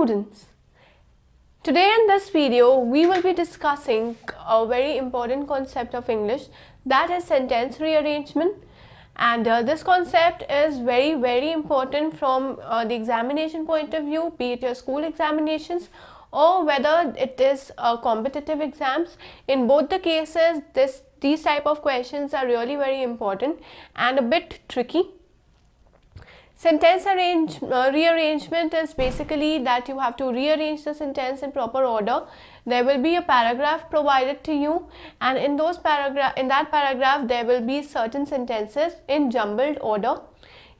students, today in this video we will be discussing a very important concept of English, that is sentence rearrangement. And this concept is very important from the examination point of view, be it your school examinations or whether it is competitive exams. In both the cases, these type of questions are really very important and a bit tricky. Sentence rearrangement is basically that you have to rearrange the sentence in proper order. There will be a paragraph provided to you, and in that paragraph there will be certain sentences in jumbled order.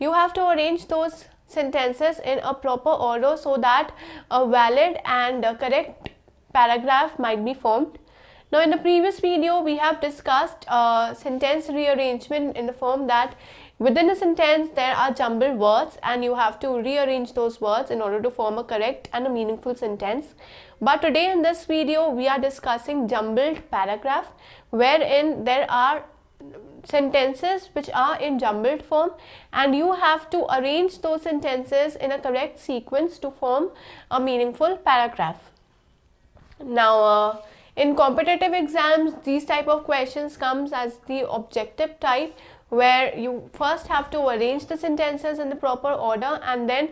You have to arrange those sentences in a proper order so that a valid and a correct paragraph might be formed. Now, in the previous video we have discussed sentence rearrangement in the form that within a sentence there are jumbled words and you have to rearrange those words in order to form a correct and a meaningful sentence. But today in this video we are discussing jumbled paragraph, wherein there are sentences which are in jumbled form and you have to arrange those sentences in a correct sequence to form a meaningful paragraph. Now, in competitive exams, these type of questions comes as the objective type, where you first have to arrange the sentences in the proper order, and then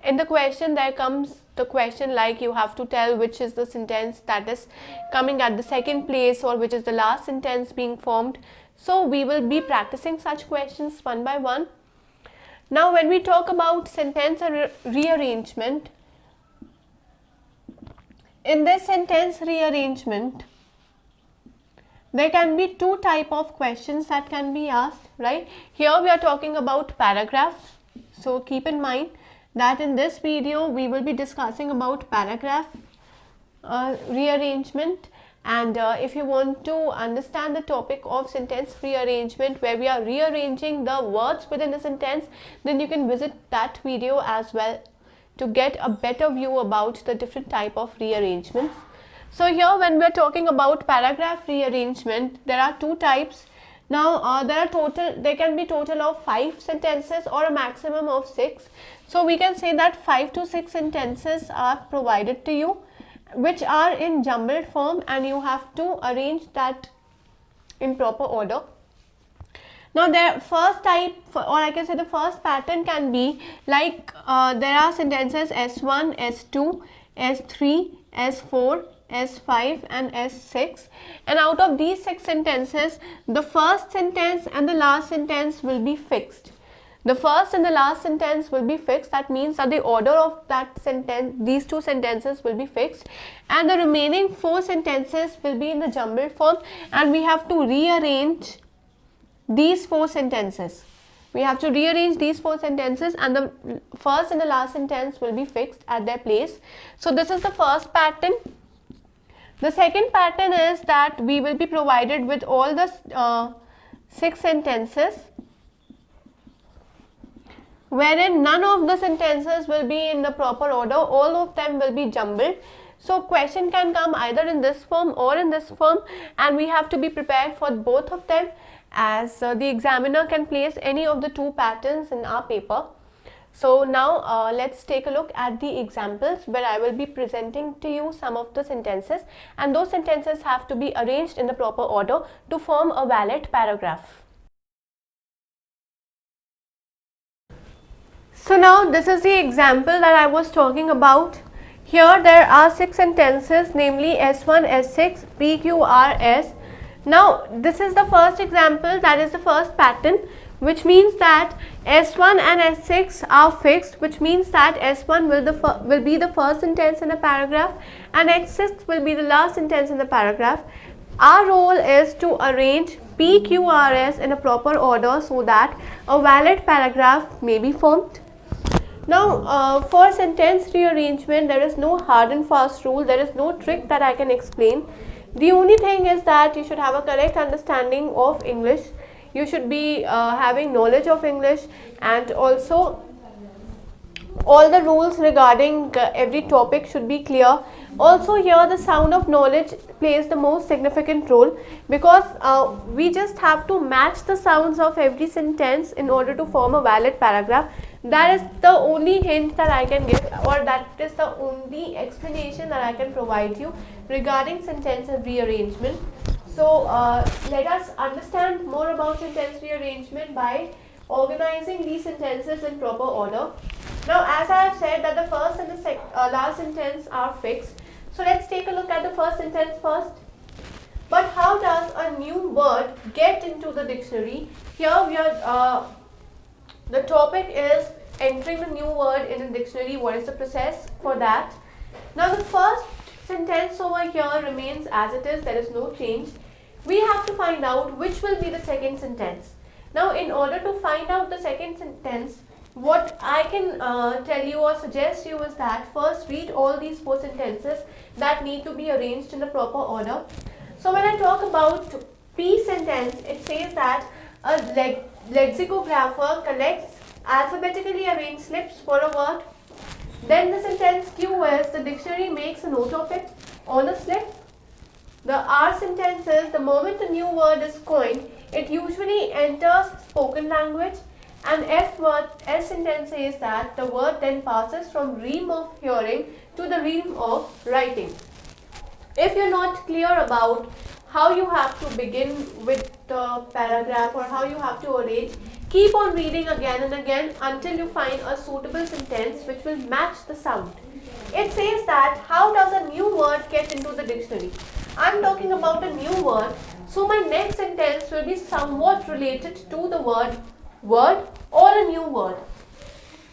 in the question there comes the question like you have to tell which is the sentence that is coming at the second place or which is the last sentence being formed. So we will be practicing such questions one by one. Now, when we talk about sentence rearrangement, in this sentence rearrangement, there can be two type of questions that can be asked, right? Here we are talking about paragraphs. So keep in mind that in this video we will be discussing about paragraph rearrangement. And if you want to understand the topic of sentence rearrangement, where we are rearranging the words within a sentence, then you can visit that video as well to get a better view about the different type of rearrangements. So here when we are talking about paragraph rearrangement, there are two types. Now there can be total of 5 sentences or a maximum of 6. So we can say that 5 to 6 sentences are provided to you which are in jumbled form, and you have to arrange that in proper order. Now, the first type, or I can say the first pattern can be like there are sentences S1, S2, S3, S4, S5 and S6, and out of these 6 sentences, the first sentence and the last sentence will be fixed. The first and the last sentence will be fixed. That means that the order of that sentence, these 2 sentences will be fixed, and the remaining 4 sentences will be in the jumbled form, and we have to rearrange these 4 sentences. We have to rearrange these 4 sentences, and the first and the last sentence will be fixed at their place. So this is the first pattern. The second pattern is that we will be provided with all the 6 sentences, wherein none of the sentences will be in the proper order, all of them will be jumbled. So question can come either in this form or in this form, and we have to be prepared for both of them, as the examiner can place any of the 2 patterns in our paper. So now let's take a look at the examples where I will be presenting to you some of the sentences, and those sentences have to be arranged in the proper order to form a valid paragraph. So now this is the example that I was talking about. Here there are 6 sentences, namely S1, S6, P, Q, R, S. Now this is the first example, that is the first pattern, which means that S1 and S6 are fixed, which means that S1 will be the first sentence in a paragraph and S6 will be the last sentence in the paragraph. Our role is to arrange P, Q, R, S in a proper order so that a valid paragraph may be formed. Now, for sentence rearrangement, there is no hard and fast rule, there is no trick that I can explain. The only thing is that you should have a correct understanding of English, you should be having knowledge of English, and also all the rules regarding every topic should be clear. Also here the sound of knowledge plays the most significant role, because we just have to match the sounds of every sentence in order to form a valid paragraph. That is the only hint that I can give, or that is the only explanation that I can provide you regarding sentence rearrangement. So let us understand more about sentence rearrangement by organizing these sentences in proper order. Now, as I have said that the first and the last sentence are fixed, so let's take a look at the first sentence first. But how does a new word get into the dictionary? Here we are, the topic is entering the new word in a dictionary. What is the process for that? Now the first sentence over here remains as it is, there is no change. We have to find out which will be the second sentence. Now in order to find out the second sentence, what I can tell you or suggest you is that first read all these four sentences that need to be arranged in the proper order. So when I talk about P sentence, it says that a lexicographer collects alphabetically arranged slips for a word. Then the sentence Q is the dictionary makes a note of it on a slip. The R sentence is the moment a new word is coined, it usually enters spoken language. And S sentence says that the word then passes from realm of hearing to the realm of writing. If you're not clear about how you have to begin with the paragraph or how you have to arrange, keep on reading again and again until you find a suitable sentence which will match the sound. It says that how does a new word get into the dictionary? I'm talking about a new word, so my next sentence will be somewhat related to the word or a new word.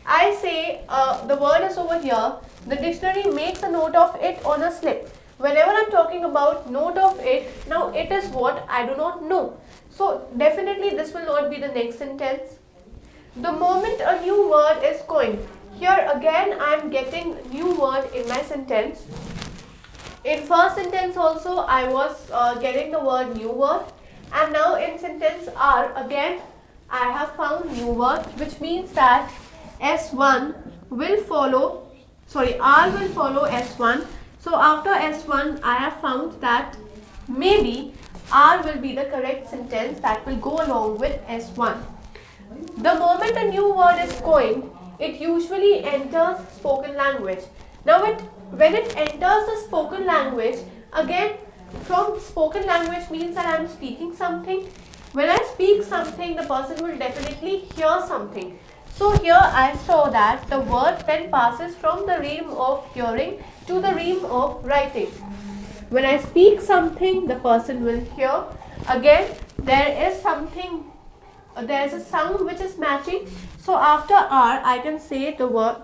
I say the word is over here, the dictionary makes a note of it on a slip. Whenever I'm talking about note of it, now it is what I do not know. So definitely this will not be the next sentence. The moment a new word is coined, here again I am getting new word in my sentence. In first sentence also I was getting the word new word, and now in sentence R again I have found new word, which means that S1 will follow, R will follow S1. So after S1 I have found that maybe R will be the correct sentence that will go along with S1. The moment a new word is coined, it usually enters spoken language. Now when it enters the spoken language, again from spoken language means that I am speaking something. When I speak something, the person will definitely hear something. So here I saw that the word then passes from the realm of hearing to the realm of writing. When I speak something, the person will hear. Again, there is something, there is a sound which is matching. So after R, I can say the word,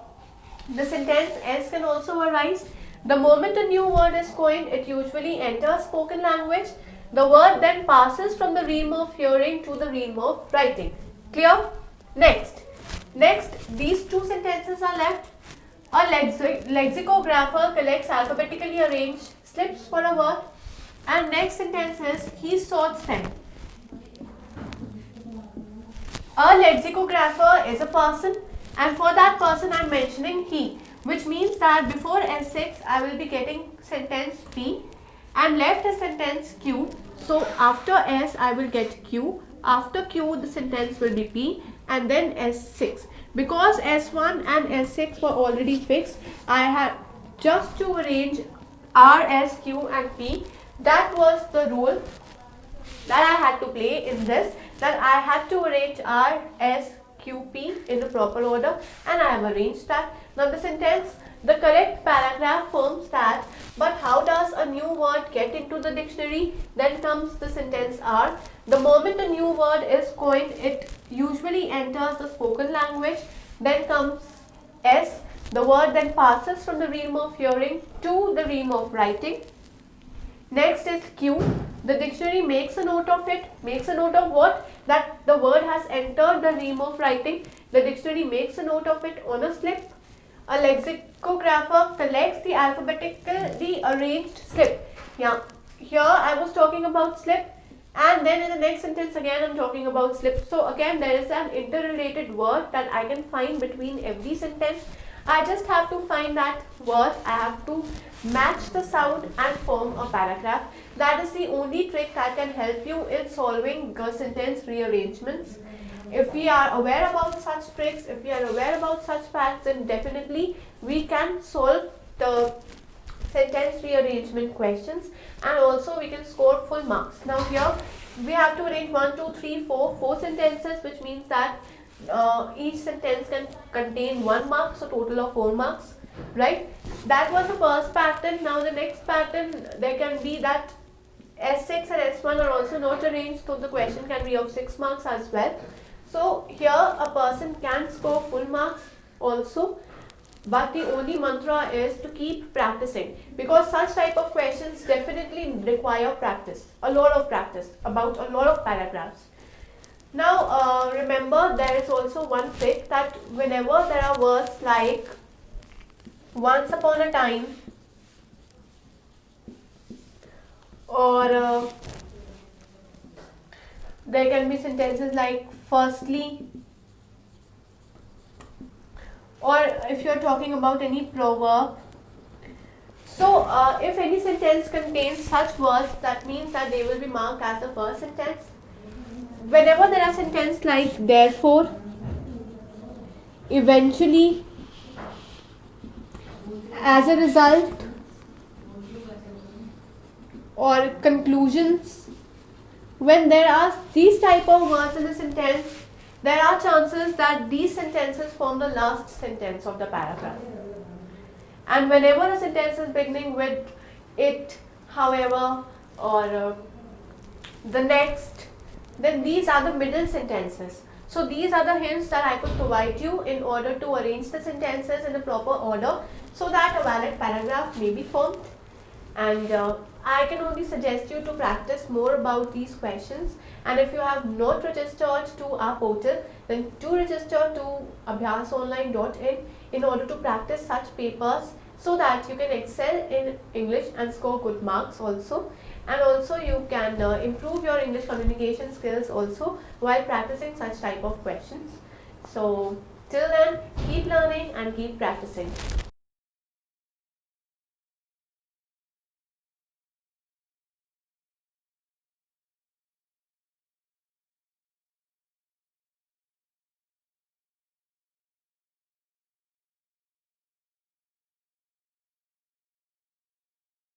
the sentence S can also arise. The moment a new word is coined, it usually enters spoken language. The word then passes from the realm of hearing to the realm of writing. Clear? Next, these two sentences are left. A lexicographer collects alphabetically arranged slips for a word. And next sentence is he sorts them. A lexicographer is a person, and for that person I am mentioning he, which means that before S6 I will be getting sentence P, and left a sentence Q. So after S I will get Q. After Q the sentence will be P, and then S6. Because S1 and S6 were already fixed, I had just to arrange R, S, Q and P. That was the rule that I had to play in this, that I had to arrange R, S, Q, P in the proper order, and I have arranged that. Now the sentence, the correct paragraph forms that, but how does a new word get into the dictionary? Then comes the sentence R. The moment a new word is coined, it usually enters the spoken language. Then comes S. The word then passes from the realm of hearing to the realm of writing. Next is Q. The dictionary makes a note of it. Makes a note of what? That the word has entered the realm of writing. The dictionary makes a note of it on a slip. A lexicographer collects the alphabetically arranged slip. Yeah, here I was talking about slip, and then in the next sentence again I am talking about slip. So again there is an interrelated word that I can find between every sentence. I just have to find that word, I have to match the sound and form a paragraph. That is the only trick that can help you in solving sentence rearrangements. If we are aware about such tricks, if we are aware about such facts, then definitely we can solve the sentence rearrangement questions, and also we can score full marks. Now here we have to arrange 1, 2, 3, 4 sentences, which means that each sentence can contain 1 mark, so total of 4 marks, right? That was the first pattern. Now the next pattern, there can be that S6 and S1 are also not arranged, so the question can be of 6 marks as well. So here a person can score full marks also, but the only mantra is to keep practicing, because such type of questions definitely require practice, a lot of practice about a lot of paragraphs. Now remember, there is also one trick, that whenever there are words like once upon a time, or there can be sentences like firstly, or if you are talking about any proverb. So if any sentence contains such words, that means that they will be marked as the first sentence. Whenever there are sentences like therefore, eventually, as a result, or conclusions, when there are these type of words in a sentence, there are chances that these sentences form the last sentence of the paragraph. And whenever a sentence is beginning with it, however, or the next, then these are the middle sentences. So these are the hints that I could provide you in order to arrange the sentences in the proper order, so that a valid paragraph may be formed. And I can only suggest you to practice more about these questions. And if you have not registered to our portal, then do register to abhyasonline.in in order to practice such papers, so that you can excel in English and score good marks also. And also you can improve your English communication skills also while practicing such type of questions. So till then, keep learning and keep practicing.